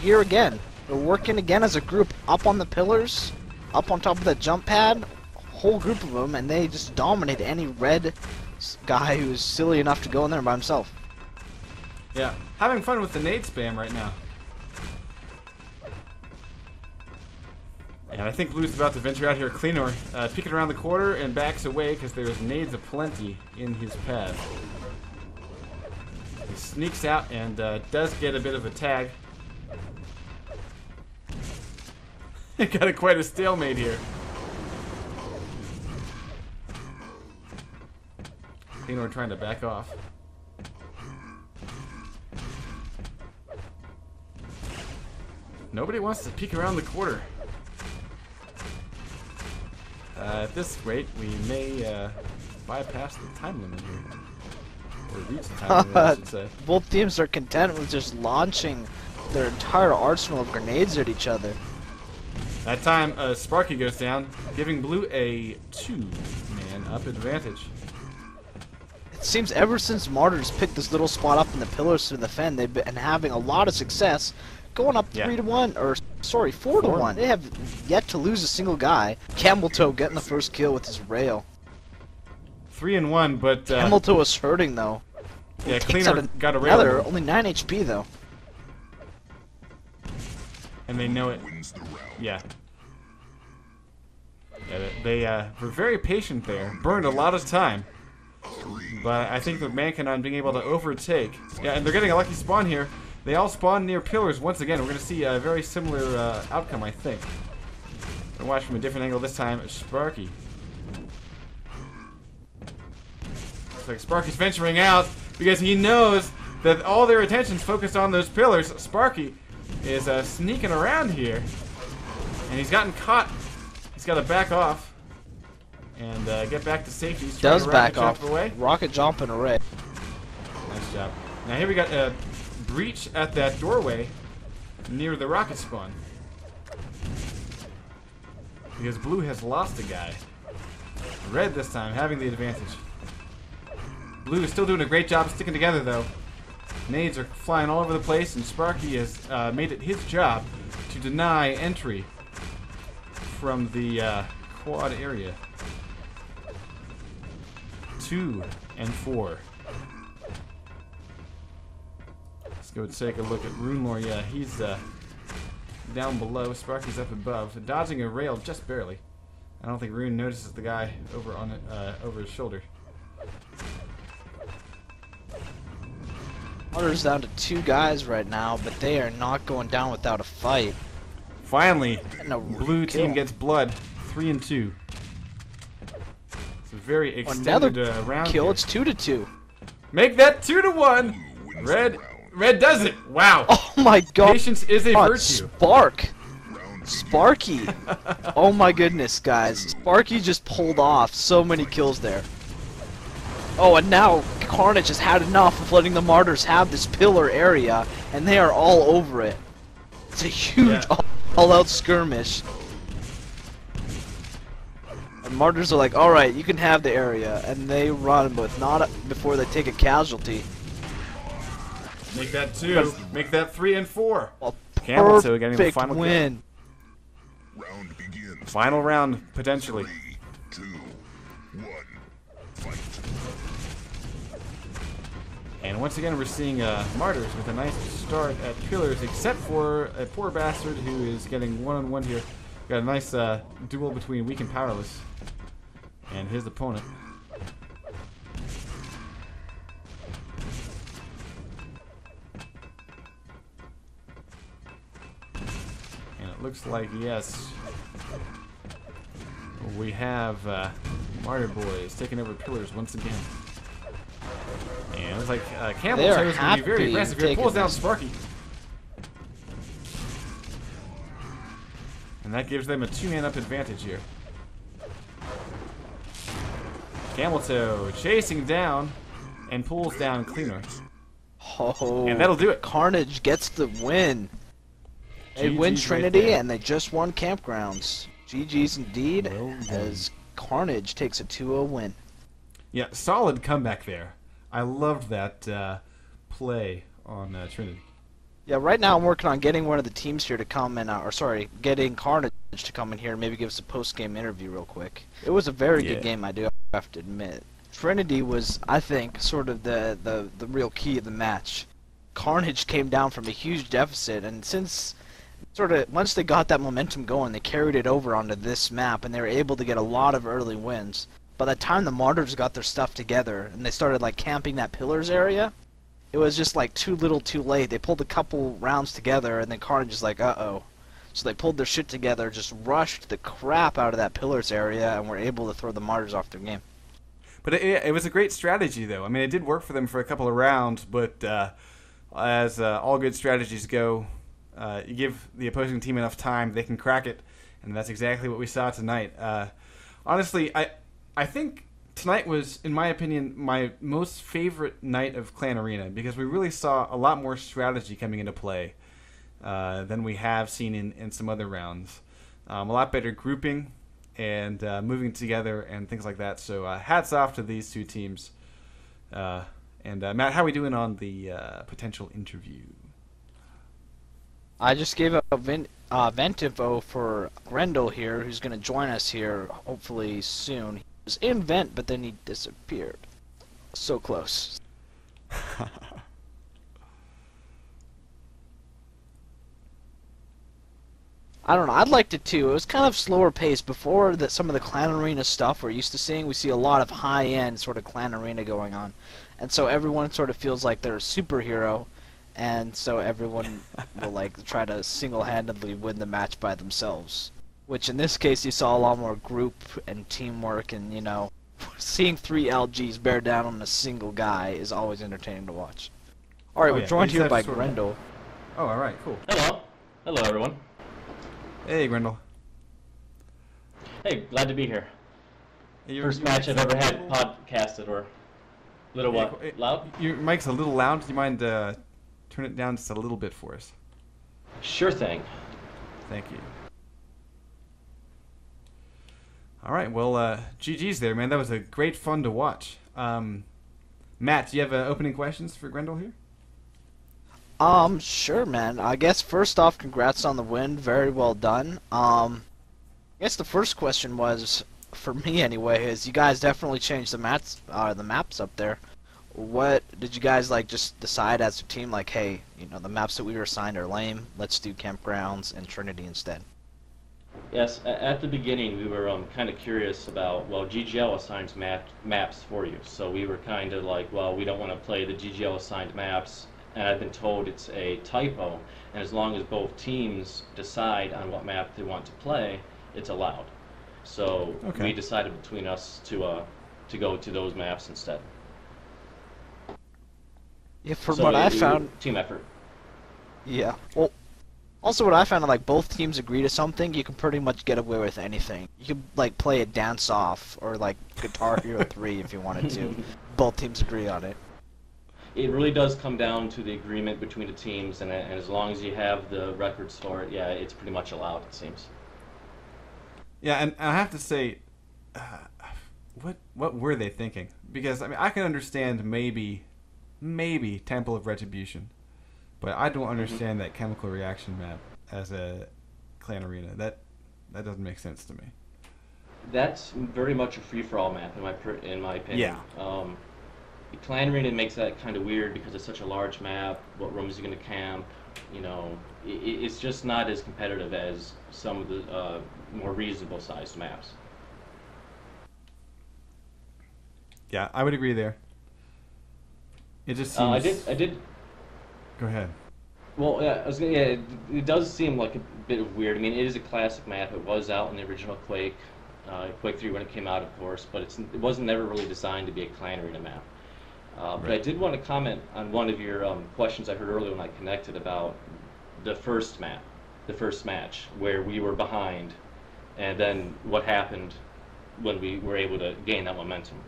here again. They're working again as a group up on the pillars, up on top of that jump pad. Whole group of them, and they just dominate any red guy who's silly enough to go in there by himself. Yeah, having fun with the nade spam right now. And I think Blue's about to venture out here. Cleanor peeking around the corner and backs away because there's nades aplenty in his path. He sneaks out and does get a bit of a tag. Got quite a stalemate here. Cleanor trying to back off. Nobody wants to peek around the corner. At this rate, we may bypass the time limit here. Or reach the time limit, I should say. Both teams are content with just launching their entire arsenal of grenades at each other. That time, Sparky goes down, giving Blue a 2-man up advantage. It seems ever since Martyrs picked this little spot up in the pillars to defend, they've been having a lot of success. Going up 3-1, or sorry, 4-1. They have yet to lose a single guy. Cameltoe getting the first kill with his rail. 3-1, but Cameltoe is hurting though. Yeah, Cleanor got a rail. Only 9 HP though. And they know it. Yeah. Yeah, they were very patient there. Burned a lot of time. But I think they're banking on being able to overtake. Yeah, and they're getting a lucky spawn here. They all spawn near pillars once again. We're going to see a very similar outcome, I think. We're watch from a different angle this time. Sparky. Looks like Sparky's venturing out because he knows that all their attention's focused on those pillars. Sparky is sneaking around here. And he's gotten caught. He's got to back off and get back to safety. He's Does back off. Away. Rocket jump and array. Nice job. Now here we got a breach at that doorway near the rocket spawn. Because Blue has lost a guy. Red this time having the advantage. Blue is still doing a great job sticking together though. Nades are flying all over the place and Sparky has made it his job to deny entry from the quad area. 2 and 4. Let's go take a look at Runelore. Yeah, he's down below. Sparky's up above, dodging a rail just barely. I don't think Rune notices the guy over on it, over his shoulder. Martyrs down to 2 guys right now, but they are not going down without a fight. Finally, Blue team gets blood. 3 and 2. It's a very extended round. Kill. Here. It's 2-2. Make that 2-1. Red does it. Wow. Oh my god. Patience is a virtue. Sparky. Oh my goodness, guys. Sparky just pulled off so many kills there. Oh, and now Carnage has had enough of letting the Martyrs have this pillar area, and they are all over it. It's a huge all-out skirmish. And Martyrs are like, alright, you can have the area, and they run, but not before they take a casualty. Make that 2. Make that 3 and 4. Cameltoe getting the final win. Round begins. Final round, potentially. 3, 2, 1, fight. And once again, we're seeing Martyrs with a nice start at pillars, except for a poor bastard who is getting one-on-one here. Got a nice duel between weak and powerless and his opponent. And it looks like, yes, we have Martyr Boys taking over pillars once again. And it looks like Cameltoe is going to be very aggressive here. Pulls down Sparky. And that gives them a 2-man up advantage here. Cameltoe chasing down and pulls down Cleanor. Oh, and that'll do it. Carnage gets the win. They win Trinity and they just won Campgrounds. GG's indeed, as Carnage takes a 2-0 win. Yeah, solid comeback there. I loved that play on Trinity. Yeah, right now I'm working on getting one of the teams here to come and, getting Carnage to come in here and maybe give us a post-game interview real quick. It was a very good game, I do have to admit. Trinity was, I think, sort of the real key of the match. Carnage came down from a huge deficit, and since once they got that momentum going, they carried it over onto this map, and they were able to get a lot of early wins. By the time the Martyrs got their stuff together, and they started like camping that pillars area, it was just like too little too late. They pulled a couple rounds together, and then Carnage is like, uh-oh. So they pulled their shit together, just rushed the crap out of that pillars area, and were able to throw the Martyrs off their game. But it was a great strategy, though. I mean, it did work for them for a couple of rounds, but as all good strategies go, you give the opposing team enough time, they can crack it, and that's exactly what we saw tonight. Honestly, I think tonight was, in my opinion, my most favorite night of Clan Arena, because we really saw a lot more strategy coming into play than we have seen in some other rounds. A lot better grouping and moving together and things like that. So hats off to these two teams. And Matt, how are we doing on the potential interview? I just gave a vent info for Grendel here, who's going to join us here hopefully soon. He was in vent, but then he disappeared. So close. I don't know. I'd liked it too. It was kind of slower paced before that. Some of the Clan Arena stuff we're used to seeing. We see a lot of high-end sort of Clan Arena going on, and so everyone sort of feels like they're a superhero, and so everyone will like try to single-handedly win the match by themselves. Which in this case, you saw a lot more group and teamwork, and you know, seeing 3 LGs bear down on a single guy is always entertaining to watch. All right, we're joined here by Grendel. Oh, all right, cool. Hello everyone. Hey, Grendel. Hey, glad to be here. First match I've ever had podcasted, or little what? Loud? Your mic's a little loud. Do you mind turn it down just a little bit for us? Sure thing. Thank you. All right, well, GG's there, man. That was a great fun to watch. Matt, do you have opening questions for Grendel here? Sure, man. I guess first off, congrats on the win. Very well done. I guess the first question was, for me anyway, is you guys definitely changed the maps up there. What did you guys like just decide as a team, like, hey, you know, the maps that we were assigned are lame, let's do campgrounds and Trinity instead? Yes, at the beginning we were kind of curious about, well, GGL assigns maps for you, so we were kind of like, well, we don't want to play the GGL assigned maps, and I've been told it's a typo, and as long as both teams decide on what map they want to play, it's allowed. So we decided between us to go to those maps instead. Yeah, from what I found, team effort. Yeah. Well, also what I found, like, both teams agree to something, you can pretty much get away with anything. You could like play a dance off or like Guitar Hero 3 if you wanted to. Both teams agree on it. It really does come down to the agreement between the teams, and as long as you have the records for it, yeah, it's pretty much allowed, it seems. Yeah, and I have to say, what were they thinking? Because I mean, I can understand maybe Temple of Retribution, but I don't understand that chemical reaction map as a Clan Arena. That doesn't make sense to me. That's very much a free-for-all map in my opinion. Yeah. Clan Arena makes that kind of weird because it's such a large map. What rooms are you going to camp? You know, it's just not as competitive as some of the more reasonable sized maps. Yeah, I would agree there. It just seems... I did. Go ahead. Well, yeah, it does seem like a bit of weird. I mean, it is a classic map. It was out in the original Quake 3 when it came out, of course, but it wasn't never really designed to be a Clan Arena map. But I did want to comment on one of your questions I heard earlier when I connected about the first map, the first match, where we were behind, and then what happened when we were able to gain that momentum.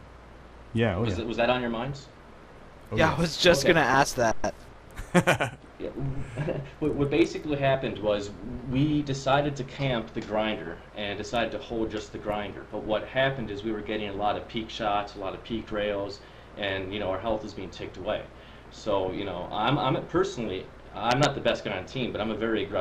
Yeah. Was that on your minds? Oh, yeah, I was just gonna ask that. Yeah, what basically happened was we decided to camp the grinder and decided to hold just the grinder. But what happened is we were getting a lot of peak shots, a lot of peak rails, and you know, our health is being ticked away. So you know, I'm personally I'm not the best guy on the team, but I'm a very aggressive